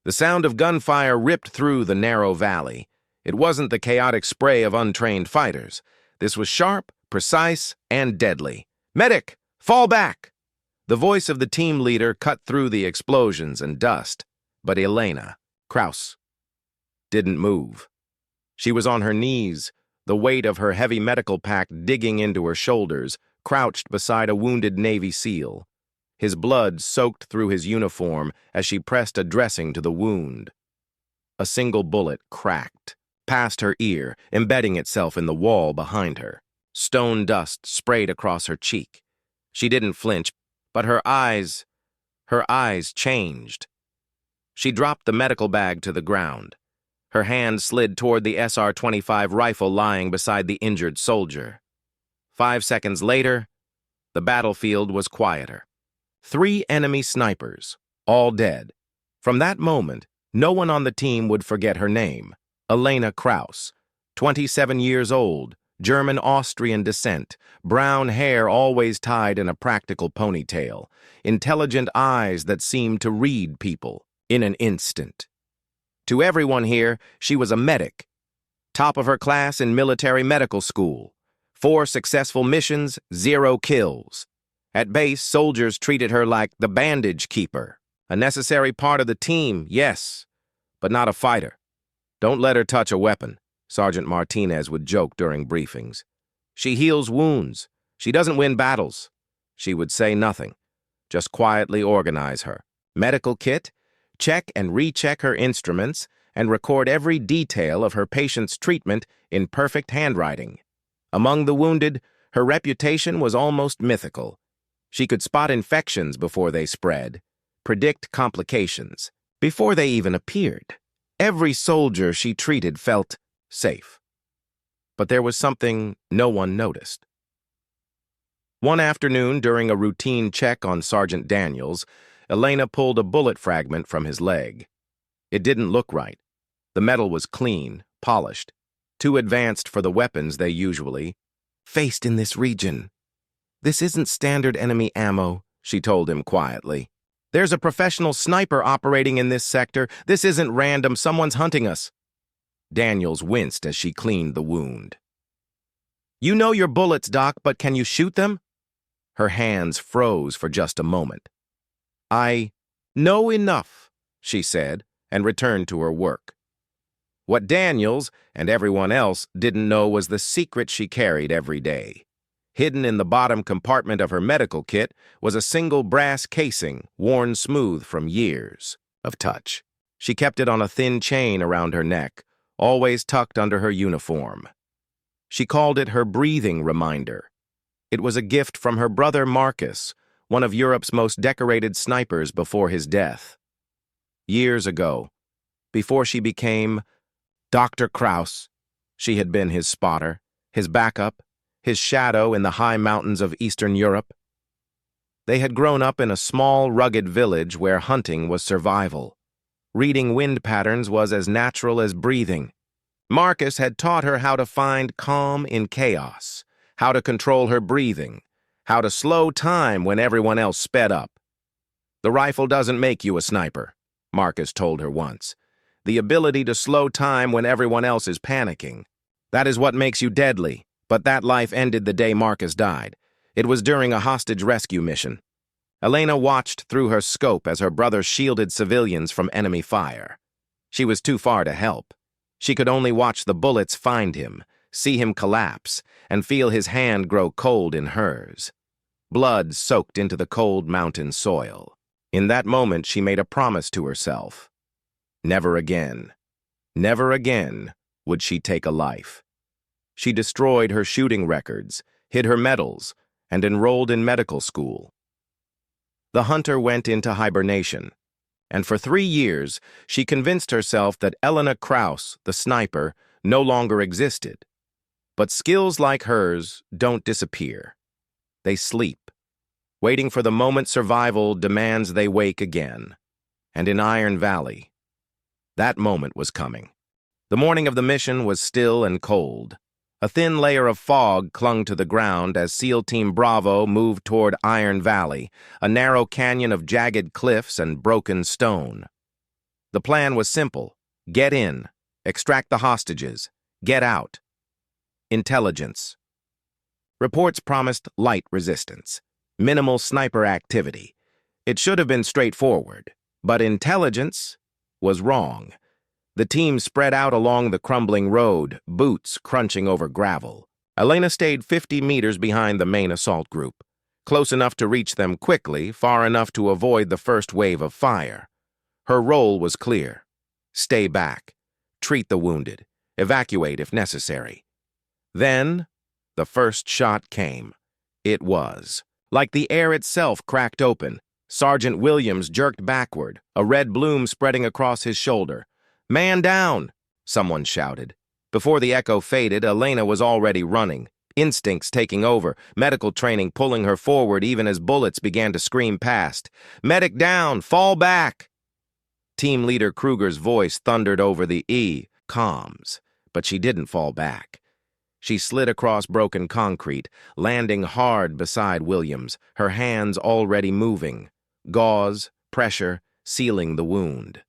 The sound of gunfire ripped through the narrow valley. It wasn't the chaotic spray of untrained fighters. This was sharp, precise, and deadly. "Medic! Fall back!" The voice of the team leader cut through the explosions and dust, but Elena Krauss didn't move. She was on her knees, the weight of her heavy medical pack digging into her shoulders, crouched beside a wounded Navy SEAL. His blood soaked through his uniform as she pressed a dressing to the wound. A single bullet cracked past her ear, embedding itself in the wall behind her. Stone dust sprayed across her cheek. She didn't flinch, but her eyes changed. She dropped the medical bag to the ground. Her hand slid toward the SR-25 rifle lying beside the injured soldier. 5 seconds later, the battlefield was quieter. 3 enemy snipers, all dead. From that moment, no one on the team would forget her name. Elena Krauss, 27 years old, German-Austrian descent, brown hair always tied in a practical ponytail, intelligent eyes that seemed to read people in an instant. To everyone here, she was a medic. Top of her class in military medical school. 4 successful missions, 0 kills. At base, soldiers treated her like the bandage keeper. A necessary part of the team, yes, but not a fighter. "Don't let her touch a weapon," Sergeant Martinez would joke during briefings. "She heals wounds. She doesn't win battles." She would say nothing, just quietly organize her. Medical kit, check and recheck her instruments, and record every detail of her patient's treatment in perfect handwriting. Among the wounded, her reputation was almost mythical. She could spot infections before they spread, predict complications, before they even appeared. Every soldier she treated felt safe. But there was something no one noticed. One afternoon, during a routine check on Sergeant Daniels, Elena pulled a bullet fragment from his leg. It didn't look right. The metal was clean, polished, too advanced for the weapons they usually faced in this region. "This isn't standard enemy ammo," she told him quietly. "There's a professional sniper operating in this sector. This isn't random. Someone's hunting us." Daniels winced as she cleaned the wound. "You know your bullets, Doc, but can you shoot them?" Her hands froze for just a moment. "I know enough," she said, and returned to her work. What Daniels and everyone else didn't know was the secret she carried every day. Hidden in the bottom compartment of her medical kit was a single brass casing worn smooth from years of touch. She kept it on a thin chain around her neck, always tucked under her uniform. She called it her breathing reminder. It was a gift from her brother Marcus, one of Europe's most decorated snipers before his death. Years ago, before she became Dr. Krauss, she had been his spotter, his backup, his shadow in the high mountains of Eastern Europe. They had grown up in a small, rugged village where hunting was survival. Reading wind patterns was as natural as breathing. Marcus had taught her how to find calm in chaos, how to control her breathing, how to slow time when everyone else sped up. "The rifle doesn't make you a sniper," Marcus told her once. "The ability to slow time when everyone else is panicking. That is what makes you deadly." But that life ended the day Marcus died. It was during a hostage rescue mission. Elena watched through her scope as her brother shielded civilians from enemy fire. She was too far to help. She could only watch the bullets find him, see him collapse, and feel his hand grow cold in hers. Blood soaked into the cold mountain soil. In that moment, she made a promise to herself. Never again would she take a life. She destroyed her shooting records, hid her medals, and enrolled in medical school. The hunter went into hibernation, and for 3 years, she convinced herself that Elena Krauss, the sniper, no longer existed. But skills like hers don't disappear. They sleep, waiting for the moment survival demands they wake again. And in Iron Valley, that moment was coming. The morning of the mission was still and cold. A thin layer of fog clung to the ground as SEAL Team Bravo moved toward Iron Valley, a narrow canyon of jagged cliffs and broken stone. The plan was simple. Get in. Extract the hostages. Get out. Intelligence. Reports promised light resistance. Minimal sniper activity. It should have been straightforward, but intelligence was wrong. The team spread out along the crumbling road, boots crunching over gravel. Elena stayed 50 meters behind the main assault group, close enough to reach them quickly, far enough to avoid the first wave of fire. Her role was clear. Stay back. Treat the wounded. Evacuate if necessary. Then, the first shot came. It was like the air itself cracked open. Sergeant Williams jerked backward, a red bloom spreading across his shoulder. "Man down!" someone shouted. Before the echo faded, Elena was already running, instincts taking over, medical training pulling her forward even as bullets began to scream past. "Medic down! Fall back!" Team leader Kruger's voice thundered over the comms, but she didn't fall back. She slid across broken concrete, landing hard beside Williams, her hands already moving. Gauze, pressure, sealing the wound.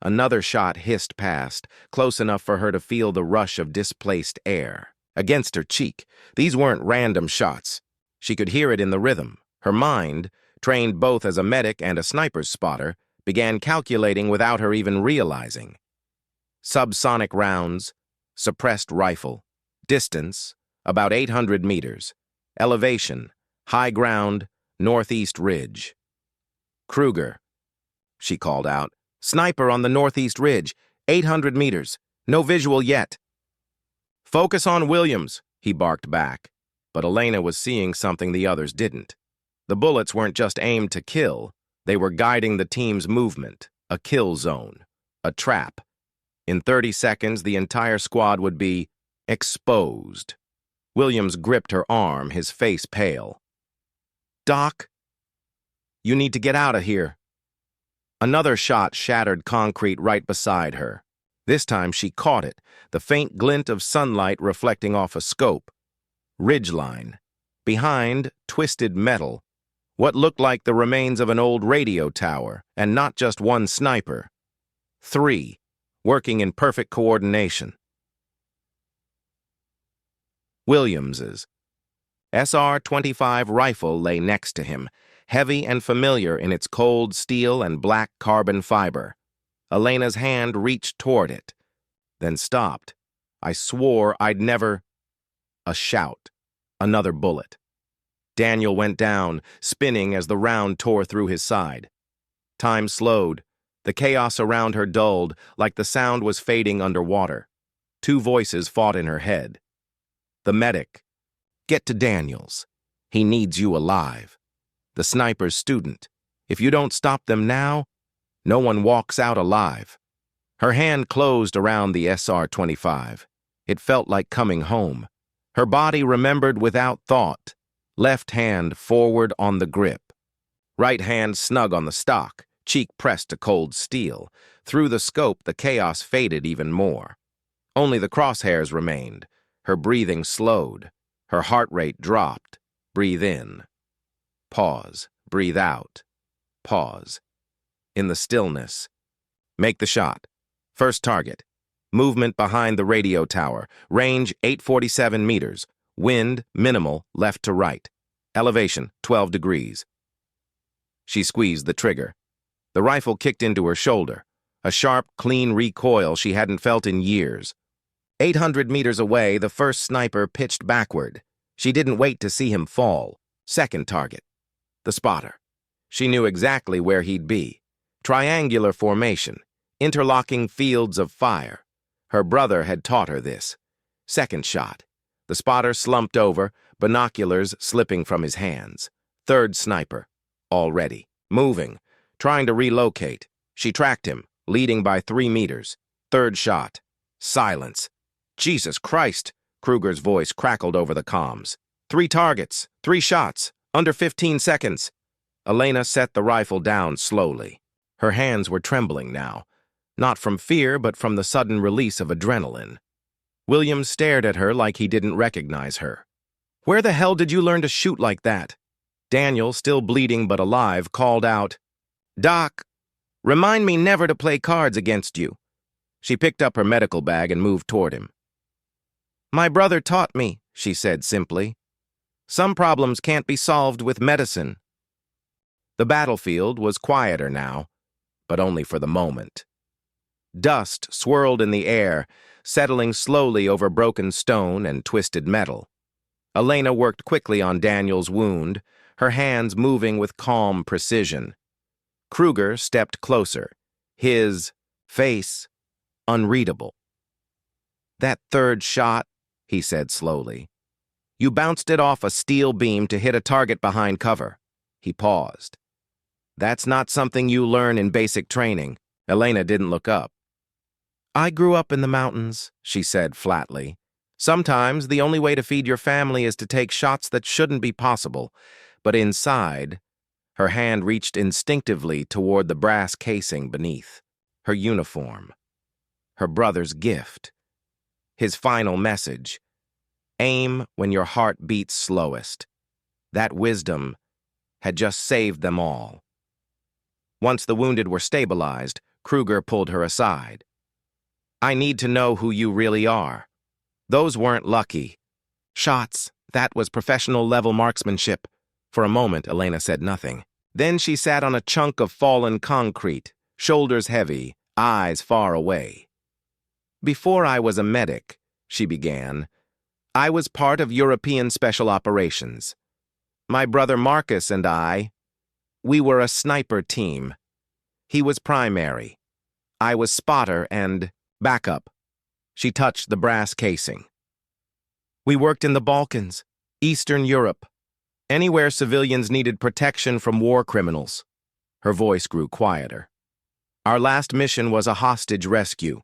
Another shot hissed past, close enough for her to feel the rush of displaced air. Against her cheek, these weren't random shots. She could hear it in the rhythm. Her mind, trained both as a medic and a sniper's spotter, began calculating without her even realizing. Subsonic rounds, suppressed rifle, distance, about 800 meters, elevation, high ground, northeast ridge. "Kruger," she called out. "Sniper on the northeast ridge, 800 meters, no visual yet." "Focus on Williams," he barked back, but Elena was seeing something the others didn't. The bullets weren't just aimed to kill, they were guiding the team's movement, a kill zone, a trap. In 30 seconds, the entire squad would be exposed. Williams gripped her arm, his face pale. "Doc, you need to get out of here." Another shot shattered concrete right beside her. This time she caught it, the faint glint of sunlight reflecting off a scope. Ridgeline. Behind, twisted metal. What looked like the remains of an old radio tower, and not just one sniper. 3, working in perfect coordination. Williams's SR-25 rifle lay next to him, heavy and familiar in its cold steel and black carbon fiber. Elena's hand reached toward it, then stopped. I swore I'd never... A shout. Another bullet. Daniel went down, spinning as the round tore through his side. Time slowed. The chaos around her dulled, like the sound was fading underwater. 2 voices fought in her head. The medic. "Get to Daniels. He needs you alive." The sniper's student. "If you don't stop them now, no one walks out alive." Her hand closed around the SR-25. It felt like coming home. Her body remembered without thought. Left hand forward on the grip. Right hand snug on the stock, cheek pressed to cold steel. Through the scope, the chaos faded even more. Only the crosshairs remained. Her breathing slowed. Her heart rate dropped. Breathe in. Pause. Breathe out. Pause. In the stillness. Make the shot. First target. Movement behind the radio tower. Range 847 meters. Wind minimal left to right. Elevation 12 degrees. She squeezed the trigger. The rifle kicked into her shoulder. A sharp, clean recoil she hadn't felt in years. 800 meters away, the first sniper pitched backward. She didn't wait to see him fall. Second target. The spotter. She knew exactly where he'd be. Triangular formation. Interlocking fields of fire. Her brother had taught her this. Second shot. The spotter slumped over, binoculars slipping from his hands. Third sniper. Already. Moving. Trying to relocate. She tracked him, leading by 3 meters. Third shot. Silence. "Jesus Christ!" Kruger's voice crackled over the comms. 3 targets. 3 shots. Under 15 seconds. Elena set the rifle down slowly. Her hands were trembling now. Not from fear, but from the sudden release of adrenaline. Williams stared at her like he didn't recognize her. "Where the hell did you learn to shoot like that?" Daniel, still bleeding but alive, called out, "Doc!" Remind me never to play cards against you. She picked up her medical bag and moved toward him. My brother taught me, she said simply. Some problems can't be solved with medicine. The battlefield was quieter now, but only for the moment. Dust swirled in the air, settling slowly over broken stone and twisted metal. Elena worked quickly on Daniel's wound, her hands moving with calm precision. Kruger stepped closer, his face unreadable. That third shot, he said slowly. You bounced it off a steel beam to hit a target behind cover. He paused. That's not something you learn in basic training. Elena didn't look up. I grew up in the mountains, she said flatly. Sometimes the only way to feed your family is to take shots that shouldn't be possible. But inside, her hand reached instinctively toward the brass casing beneath. Her uniform. Her brother's gift. His final message. Aim when your heart beats slowest. That wisdom had just saved them all. Once the wounded were stabilized, Kruger pulled her aside. I need to know who you really are. Those weren't lucky shots. That was professional-level marksmanship. For a moment, Elena said nothing. Then she sat on a chunk of fallen concrete, shoulders heavy, eyes far away. Before I was a medic, she began, I was part of European Special Operations. My brother Marcus and we were a sniper team. He was primary. I was spotter and backup. She touched the brass casing. We worked in the Balkans, Eastern Europe, anywhere civilians needed protection from war criminals. Her voice grew quieter. Our last mission was a hostage rescue.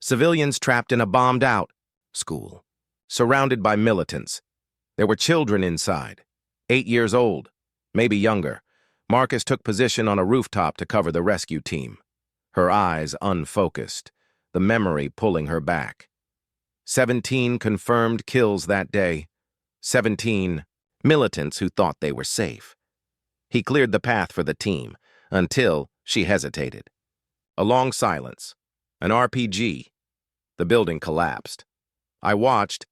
Civilians trapped in a bombed-out school, surrounded by militants. There were children inside, 8 years old, maybe younger. Marcus took position on a rooftop to cover the rescue team, her eyes unfocused, the memory pulling her back. 17 confirmed kills that day. 17 militants who thought they were safe. He cleared the path for the team until she hesitated. A long silence. An RPG. The building collapsed. I watched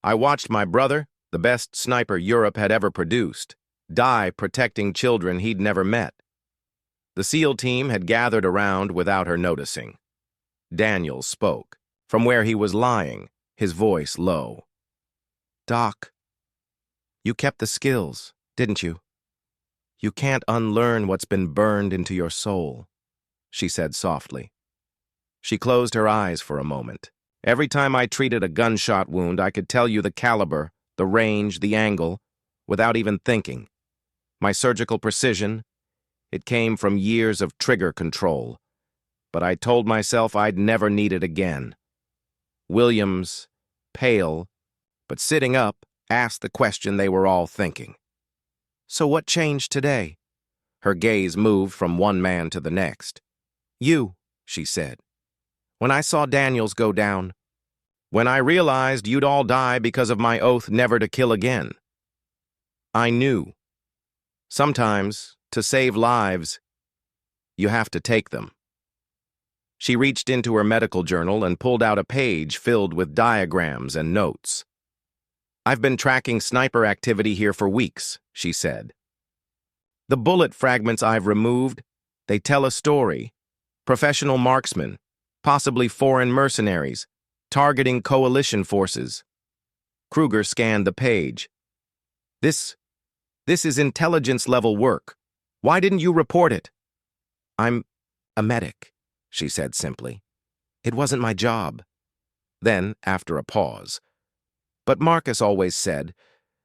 my brother, the best sniper Europe had ever produced, die protecting children he'd never met. The SEAL team had gathered around without her noticing. Daniel spoke, from where he was lying, his voice low. Doc, you kept the skills, didn't you? You can't unlearn what's been burned into your soul, she said softly. She closed her eyes for a moment. Every time I treated a gunshot wound, I could tell you the caliber, the range, the angle, without even thinking. My surgical precision, it came from years of trigger control. But I told myself I'd never need it again. Williams, pale, but sitting up, asked the question they were all thinking. So what changed today? Her gaze moved from one man to the next. You, she said. When I saw Daniels go down, when I realized you'd all die because of my oath never to kill again. I knew. Sometimes, to save lives, you have to take them. She reached into her medical journal and pulled out a page filled with diagrams and notes. I've been tracking sniper activity here for weeks, she said. The bullet fragments I've removed, they tell a story. Professional marksmen, possibly foreign mercenaries, targeting coalition forces. Kruger scanned the page. This is intelligence-level work. Why didn't you report it? I'm a medic, she said simply. It wasn't my job. Then, after a pause, but Marcus always said,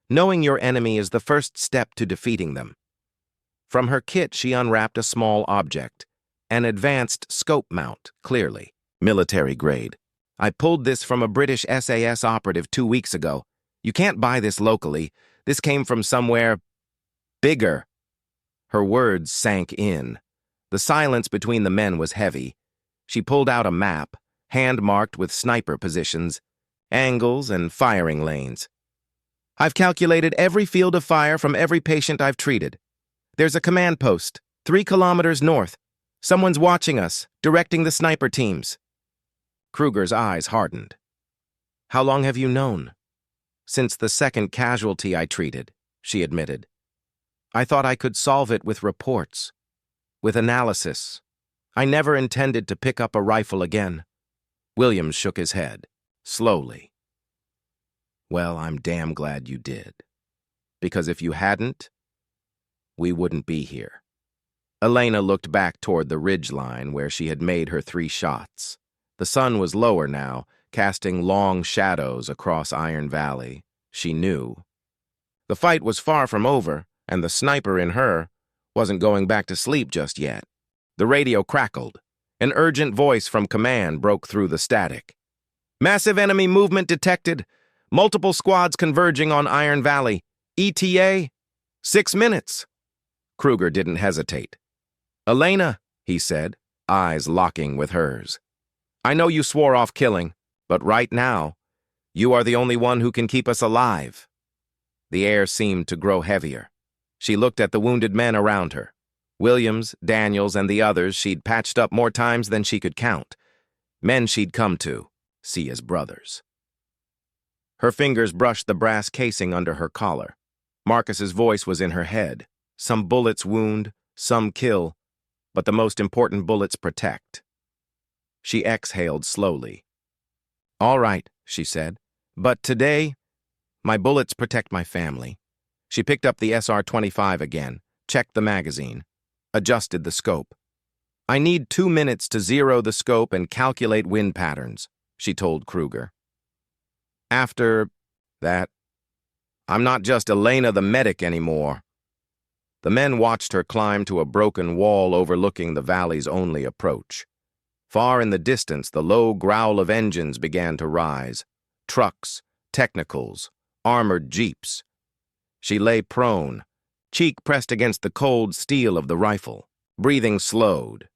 knowing your enemy is the first step to defeating them. From her kit, she unwrapped a small object, an advanced scope mount, clearly, military grade. I pulled this from a British SAS operative 2 weeks ago. You can't buy this locally. This came from somewhere bigger. Her words sank in. The silence between the men was heavy. She pulled out a map, hand-marked with sniper positions, angles, and firing lanes. I've calculated every field of fire from every patient I've treated. There's a command post, 3 kilometers north. Someone's watching us, directing the sniper teams. Kruger's eyes hardened. How long have you known? Since the second casualty I treated, she admitted. I thought I could solve it with reports, with analysis. I never intended to pick up a rifle again. Williams shook his head, slowly. Well, I'm damn glad you did. Because if you hadn't, we wouldn't be here. Elena looked back toward the ridgeline where she had made her 3 shots. The sun was lower now, casting long shadows across Iron Valley. She knew. The fight was far from over, and the sniper in her wasn't going back to sleep just yet. The radio crackled. An urgent voice from command broke through the static. Massive enemy movement detected. Multiple squads converging on Iron Valley. ETA, 6 minutes. Kruger didn't hesitate. Elena, he said, eyes locking with hers. I know you swore off killing, but right now, you are the only one who can keep us alive. The air seemed to grow heavier. She looked at the wounded men around her. Williams, Daniels, and the others she'd patched up more times than she could count. Men she'd come to see as brothers. Her fingers brushed the brass casing under her collar. Marcus's voice was in her head. Some bullets wound, some kill, but the most important bullets protect. She exhaled slowly. All right, she said, but today, my bullets protect my family. She picked up the SR-25 again, checked the magazine, adjusted the scope. I need 2 minutes to zero the scope and calculate wind patterns, she told Kruger. After that, I'm not just Elena the medic anymore. The men watched her climb to a broken wall overlooking the valley's only approach. Far in the distance, the low growl of engines began to rise. Trucks, technicals, armored jeeps. She lay prone, cheek pressed against the cold steel of the rifle. Breathing slowed.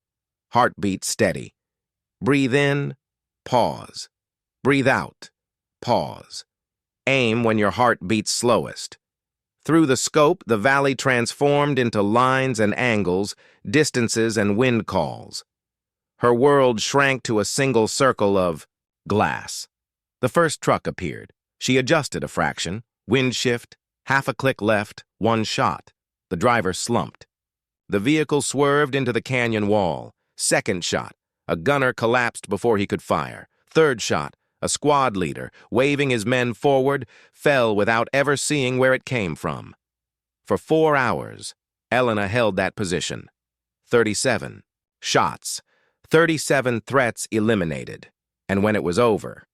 Heartbeat steady. Breathe in, pause. Breathe out, pause. Aim when your heart beats slowest. Through the scope, the valley transformed into lines and angles, distances and wind calls. Her world shrank to a single circle of glass. The first truck appeared. She adjusted a fraction, wind shift, half a click left, 1 shot. The driver slumped. The vehicle swerved into the canyon wall. Second shot. A gunner collapsed before he could fire. Third shot. A squad leader, waving his men forward, fell without ever seeing where it came from. For 4 hours, Elena held that position. 37 shots, 37 threats eliminated. And when it was over,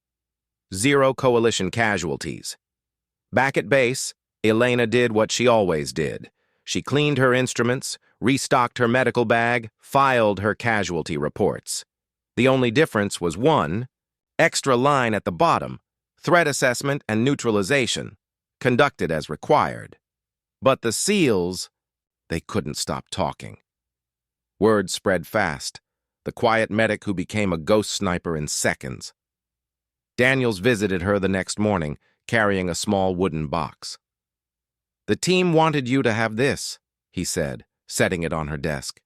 0 coalition casualties. Back at base, Elena did what she always did. She cleaned her instruments, restocked her medical bag, filed her casualty reports. The only difference was 1 extra line at the bottom, threat assessment and neutralization, conducted as required. But the SEALs, they couldn't stop talking. Word spread fast, the quiet medic who became a ghost sniper in seconds. Daniels visited her the next morning, carrying a small wooden box. The team wanted you to have this, he said, setting it on her desk.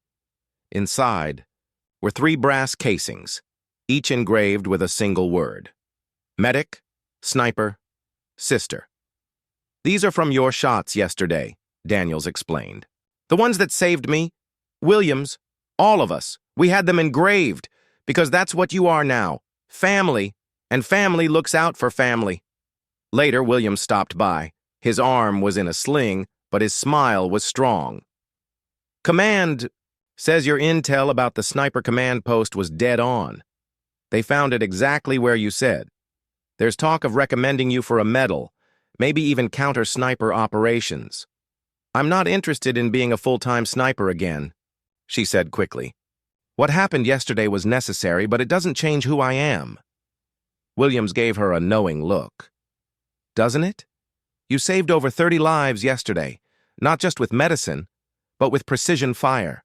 Inside were 3 brass casings, each engraved with a single word. Medic, sniper, sister. These are from your shots yesterday, Daniels explained. The ones that saved me, Williams, all of us, we had them engraved, because that's what you are now, family, and family looks out for family. Later, Williams stopped by. His arm was in a sling, but his smile was strong. Command says your intel about the sniper command post was dead on. They found it exactly where you said. There's talk of recommending you for a medal, maybe even counter-sniper operations. I'm not interested in being a full-time sniper again, she said quickly. What happened yesterday was necessary, but it doesn't change who I am. Williams gave her a knowing look. Doesn't it? You saved over 30 lives yesterday, not just with medicine, but with precision fire.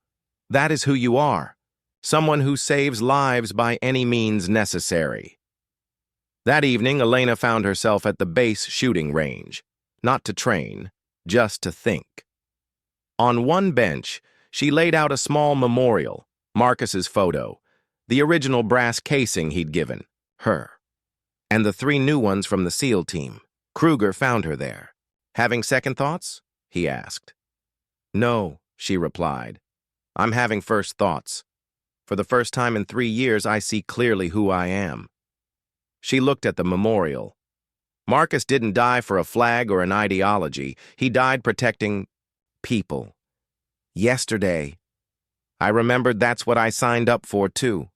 That is who you are. Someone who saves lives by any means necessary. That evening, Elena found herself at the base shooting range, not to train, just to think. On one bench, she laid out a small memorial, Marcus's photo, the original brass casing he'd given, her, and the 3 new ones from the SEAL team. Kruger found her there. Having second thoughts? He asked. No, she replied. I'm having first thoughts. For the first time in 3 years, I see clearly who I am. She looked at the memorial. Marcus didn't die for a flag or an ideology. He died protecting people. Yesterday, I remembered that's what I signed up for, too.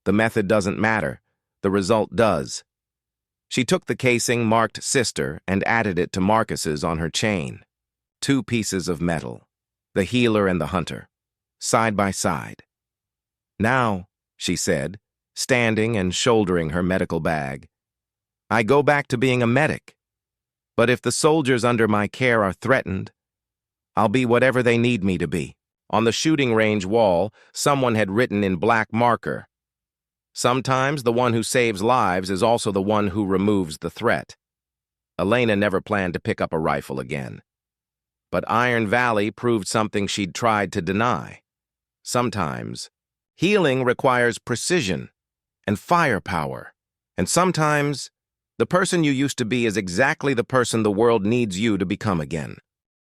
The method doesn't matter. The result does. She took the casing marked Sister and added it to Marcus's on her chain. 2 pieces of metal, the healer and the hunter, side by side. Now, she said, standing and shouldering her medical bag, I go back to being a medic. But if the soldiers under my care are threatened, I'll be whatever they need me to be. On the shooting range wall, someone had written in black marker, sometimes the one who saves lives is also the one who removes the threat. Elena never planned to pick up a rifle again. But Iron Valley proved something she'd tried to deny. Sometimes, healing requires precision and firepower. And sometimes, the person you used to be is exactly the person the world needs you to become again.